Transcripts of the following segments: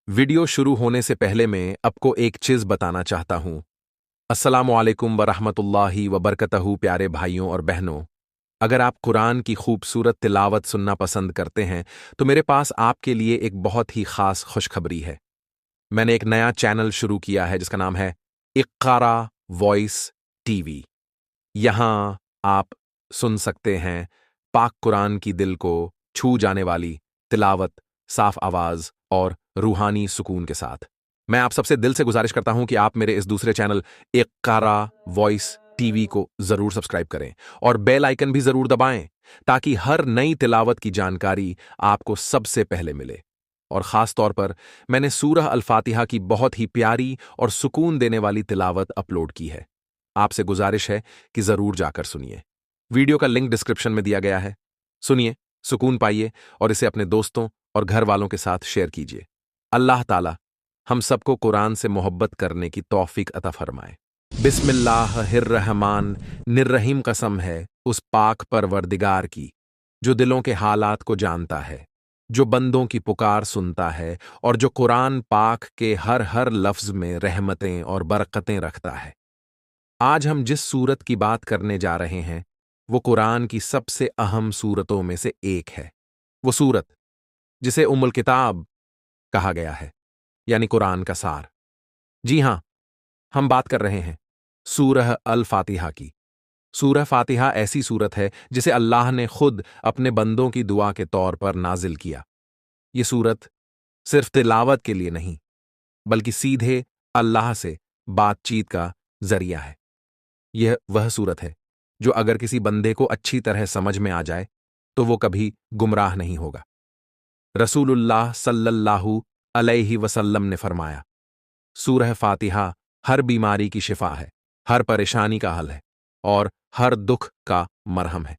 Video शुरू होने से पहले मैं आपको एक चीज़ बताना चाहता हूँ। अस्सलामुअलैकुम वरहमतुल्लाहि वबरकतहू। प्यारे भाइयों और बहनों, अगर आप कुरान की खूबसूरत तिलावत सुनना पसंद करते हैं तो मेरे पास आपके लिए एक बहुत ही खास खुशखबरी है। मैंने एक नया चैनल शुरू किया है जिसका नाम है इक्कारा वॉइस टीवी। यहाँ आप सुन सकते हैं पाक कुरान की दिल को छू जाने वाली तिलावत, साफ आवाज और रूहानी सुकून के साथ। मैं आप सबसे दिल से गुजारिश करता हूं कि आप मेरे इस दूसरे चैनल इक्कारा वॉइस टीवी को जरूर सब्सक्राइब करें और बेल आइकन भी जरूर दबाएं ताकि हर नई तिलावत की जानकारी आपको सबसे पहले मिले। और खास तौर पर मैंने सूरह अल फातिहा की बहुत ही प्यारी और सुकून देने वाली तिलावत अपलोड की है। आपसे गुजारिश है कि जरूर जाकर सुनिए। वीडियो का लिंक डिस्क्रिप्शन में दिया गया है। सुनिए, सुकून पाइए और इसे अपने दोस्तों और घर वालों के साथ शेयर कीजिए। अल्लाह ताला हम सबको कुरान से मोहब्बत करने की तौफीक अता फरमाए। बिस्मिल्लाहिर्रहमान निर्रहीम। कसम है उस पाक परवरदिगार की जो दिलों के हालात को जानता है, जो बंदों की पुकार सुनता है और जो कुरान पाक के हर हर लफ्ज में रहमतें और बरकतें रखता है। आज हम जिस सूरत की बात करने जा रहे हैं वो कुरान की सबसे अहम सूरतों में से एक है। वो सूरत जिसे उम्मुल किताब कहा गया है, यानी कुरान का सार। जी हां, हम बात कर रहे हैं सूरह अल फातिहा की। सूरह फातिहा ऐसी सूरत है जिसे अल्लाह ने खुद अपने बंदों की दुआ के तौर पर नाजिल किया। ये सूरत सिर्फ तिलावत के लिए नहीं बल्कि सीधे अल्लाह से बातचीत का जरिया है। यह वह सूरत है जो अगर किसी बंदे को अच्छी तरह समझ में आ जाए तो वो कभी गुमराह नहीं होगा। रसूलुल्लाह सल्लल्लाहु अलैहि वसल्लम ने फरमाया, सूरह फातिहा हर बीमारी की शिफा है, हर परेशानी का हल है और हर दुख का मरहम है।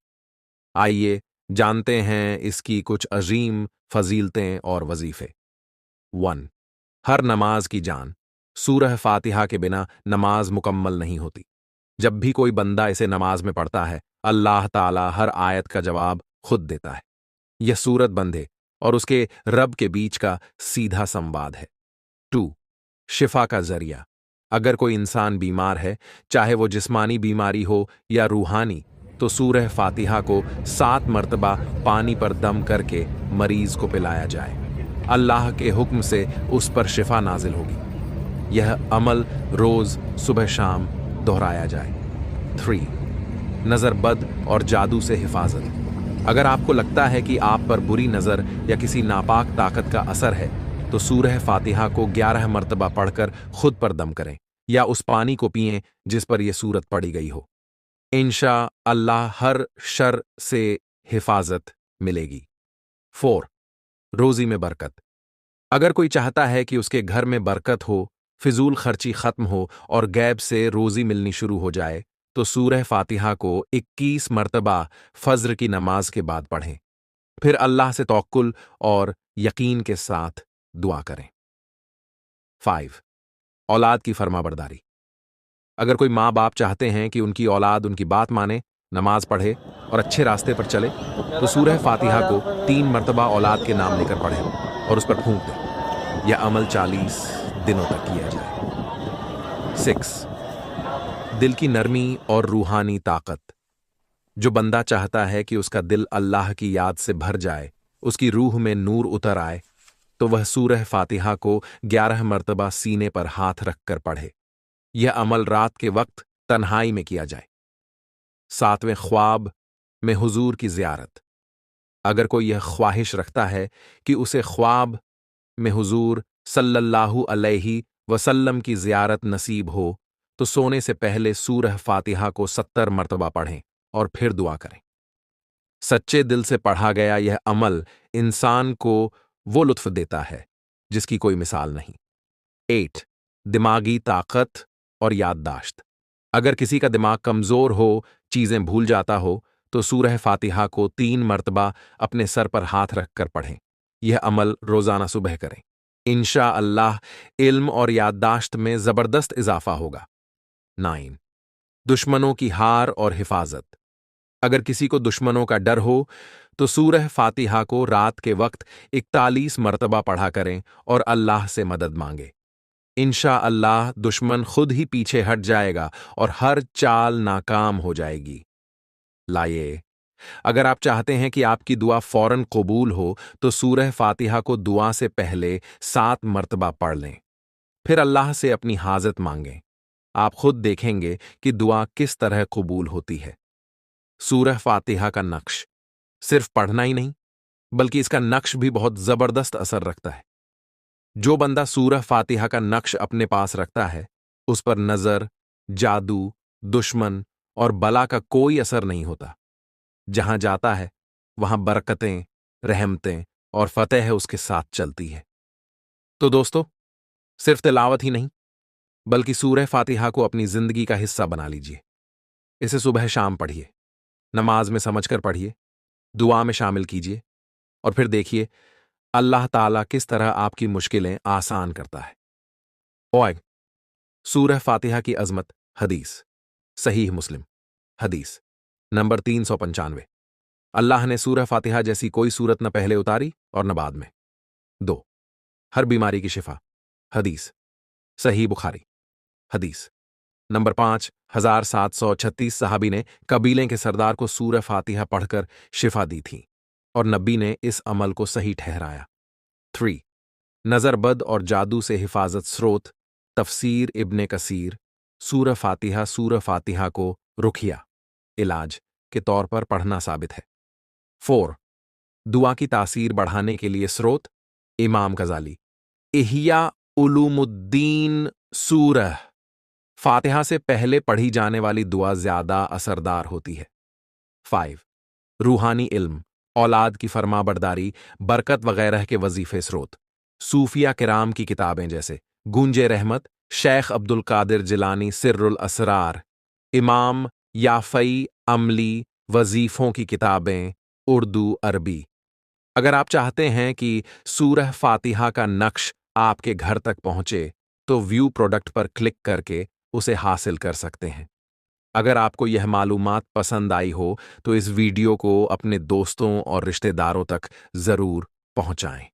आइए जानते हैं इसकी कुछ अजीम फजीलतें और वजीफे। 1. हर नमाज की जान। सूरह फातिहा के बिना नमाज मुकम्मल नहीं होती। जब भी कोई बंदा इसे नमाज में पढ़ता है, अल्लाह ताला हर आयत का जवाब खुद देता है। यह सूरत बंदे और उसके रब के बीच का सीधा संवाद है। 2. शिफा का जरिया। अगर कोई इंसान बीमार है, चाहे वो जिस्मानी बीमारी हो या रूहानी, तो सूरह फातिहा को 7 मर्तबा पानी पर दम करके मरीज को पिलाया जाए। अल्लाह के हुक्म से उस पर शिफा नाजिल होगी। यह अमल रोज सुबह शाम दोहराया जाए। 3. नजर बद और जादू से हिफाजत। अगर आपको लगता है कि आप पर बुरी नजर या किसी नापाक ताकत का असर है तो सूरह फातिहा को 11 मर्तबा पढ़कर खुद पर दम करें या उस पानी को पिएं जिस पर यह सूरत पढ़ी गई हो। इंशा अल्लाह हर शर से हिफाजत मिलेगी। 4. रोजी में बरकत। अगर कोई चाहता है कि उसके घर में बरकत हो, फिजूल खर्ची खत्म हो और गैब से रोजी मिलनी शुरू हो जाए, तो सूरह फातिहा को 21 मर्तबा फज्र की नमाज के बाद पढ़ें। फिर अल्लाह से तवक्कुल और यकीन के साथ दुआ करें। 5. औलाद की फरमाबरदारी। अगर कोई माँ बाप चाहते हैं कि उनकी औलाद उनकी बात माने, नमाज पढ़े और अच्छे रास्ते पर चले, तो सूरह फातिहा को 3 मर्तबा औलाद के नाम लेकर पढ़ें और उस पर फूंक दें। यह अमल 40 दिनों तक किया जाए। 6. दिल की नरमी और रूहानी ताकत। जो बंदा चाहता है कि उसका दिल अल्लाह की याद से भर जाए, उसकी रूह में नूर उतर आए, तो वह सूरह फातिहा को 11 मर्तबा सीने पर हाथ रखकर पढ़े। यह अमल रात के वक्त तन्हाई में किया जाए। 7वें ख्वाब में हुजूर की ज़ियारत। अगर कोई यह ख्वाहिश रखता है कि उसे ख्वाब में हुजूर सल्लल्लाहु अलैहि वसल्लम की ज़ियारत नसीब हो, तो सोने से पहले सूरह फातिहा को 70 मर्तबा पढ़ें और फिर दुआ करें। सच्चे दिल से पढ़ा गया यह अमल इंसान को वो लुत्फ देता है जिसकी कोई मिसाल नहीं। 8. दिमागी ताकत और याददाश्त। अगर किसी का दिमाग कमजोर हो, चीजें भूल जाता हो, तो सूरह फातिहा को 3 मर्तबा अपने सर पर हाथ रखकर पढ़ें। यह अमल रोजाना सुबह करें। इंशा अल्लाह इल्म और याददाश्त में जबरदस्त इजाफा होगा। 9. दुश्मनों की हार और हिफाजत। अगर किसी को दुश्मनों का डर हो तो सूरह फातिहा को रात के वक्त 41 मरतबा पढ़ा करें और अल्लाह से मदद मांगे। इंशा अल्लाह दुश्मन खुद ही पीछे हट जाएगा और हर चाल नाकाम हो जाएगी। लाइए, अगर आप चाहते हैं कि आपकी दुआ फौरन कबूल हो तो सूरह फातिहा को दुआ से पहले 7 मरतबा पढ़ लें, फिर अल्लाह से अपनी हाजत मांगें। आप खुद देखेंगे कि दुआ किस तरह कबूल होती है। सूरह फातिहा का नक्श सिर्फ पढ़ना ही नहीं, बल्कि इसका नक्श भी बहुत जबरदस्त असर रखता है। जो बंदा सूरह फातिहा का नक्श अपने पास रखता है, उस पर नजर, जादू, दुश्मन और बला का कोई असर नहीं होता। जहां जाता है वहां बरकतें, रहमतें और फतेह उसके साथ चलती है। तो दोस्तों, सिर्फ तिलावत ही नहीं, बल्कि सूरह फातिहा को अपनी जिंदगी का हिस्सा बना लीजिए। इसे सुबह शाम पढ़िए, नमाज में समझकर पढ़िए, दुआ में शामिल कीजिए और फिर देखिए अल्लाह ताला किस तरह आपकी मुश्किलें आसान करता है। ओए, सूरह फातिहा की अजमत। हदीस सहीह मुस्लिम हदीस नंबर 395। अल्लाह ने सूरह फातिहा जैसी कोई सूरत न पहले उतारी और न बाद में। 2, हर बीमारी की शिफा। हदीस सही बुखारी। हदीस नंबर 5736 सहाबी ने कबीले के सरदार को सूरह फातिहा पढ़कर शिफा दी थी और नबी ने इस अमल को सही ठहराया। 3, नजरबद और जादू से हिफाजत स्रोत। तफसीर इब्ने कसीर। सूरह फातिहा को रुखिया, इलाज के तौर पर पढ़ना साबित है। 4, दुआ की तासीर बढ़ाने के लिए स्रोत। इमाम गजाली, इहिया उलूमुद्दीन। सूरह फातिहा से पहले पढ़ी जाने वाली दुआ ज्यादा असरदार होती है। 5, रूहानी इल्म, औलाद की फरमाबरदारी, बरकत वगैरह के वजीफे स्रोत। सूफिया किराम की किताबें जैसे गूंजे रहमत, शेख अब्दुल कादिर जिलानी सिर्रुल असरार, इमाम याफई अमली वजीफों की किताबें उर्दू अरबी। अगर आप चाहते हैं कि सूरह फातिहा का नक्श आपके घर तक पहुंचे तो व्यू प्रोडक्ट पर क्लिक करके उसे हासिल कर सकते हैं। अगर आपको यह मालूमात पसंद आई हो तो इस वीडियो को अपने दोस्तों और रिश्तेदारों तक जरूर पहुंचाएं।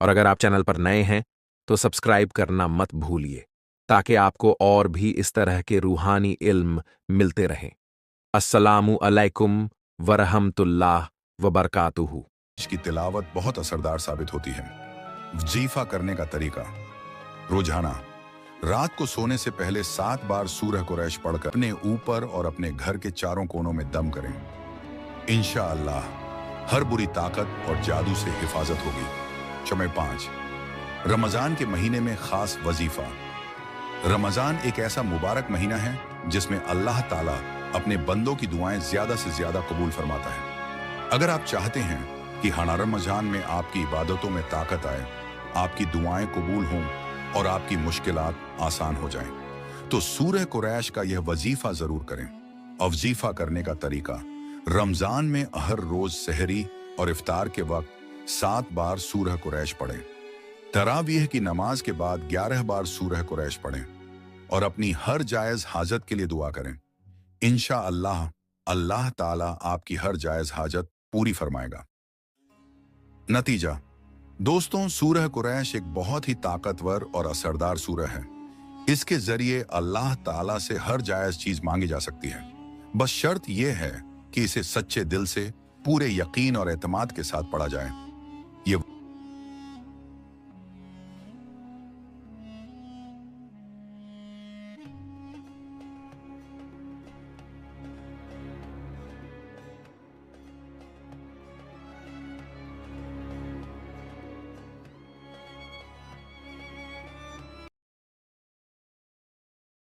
और अगर आप चैनल पर नए हैं तो सब्सक्राइब करना मत भूलिए, ताकि आपको और भी इस तरह के रूहानी इल्म मिलते रहें। अस्सलामु अलैकुम वरहमतुल्लाह वबरकातुहू। इसकी तिलावत बहुत असरदार साबित होती है। वजीफा करने का तरीका। रोजाना रात को सोने से पहले 7 बार सूरह कुरैश पढ़कर अपने ऊपर और अपने घर के चारों कोनों में दम करें। इंशाअल्लाह हर बुरी ताकत और जादू से हिफाजत होगी। 5, रमजान के महीने में खास वजीफा। रमजान एक ऐसा मुबारक महीना है जिसमें अल्लाह ताला अपने बंदों की दुआएं ज्यादा से ज्यादा कबूल फरमाता है। अगर आप चाहते हैं कि हाना रमजान में आपकी इबादतों में ताकत आए, आपकी दुआएं कबूल हों और आपकी मुश्किलात आसान हो जाएं, तो सूरह कुरैश का यह वजीफा जरूर करें। वजीफा करने का तरीका। रमजान में हर रोज सहरी और इफ्तार के वक्त 7 बार सूरह कुरैश पढ़ें। तरावीह की नमाज के बाद 11 बार सूरह कुरैश पढ़ें और अपनी हर जायज हाजत के लिए दुआ करें। इंशाअल्लाह अल्लाह ताला आपकी हर जायज हाजत पूरी फरमाएगा। नतीजा। दोस्तों, सूरह कुरैश एक बहुत ही ताकतवर और असरदार सूरह है। इसके जरिए अल्लाह ताला से हर जायज चीज मांगी जा सकती है। बस शर्त यह है कि इसे सच्चे दिल से, पूरे यकीन और एतमाद के साथ पढ़ा जाए। ये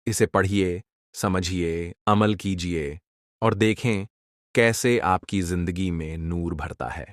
इसे पढ़िए, समझिए, अमल कीजिए और देखें कैसे आपकी जिंदगी में नूर भरता है।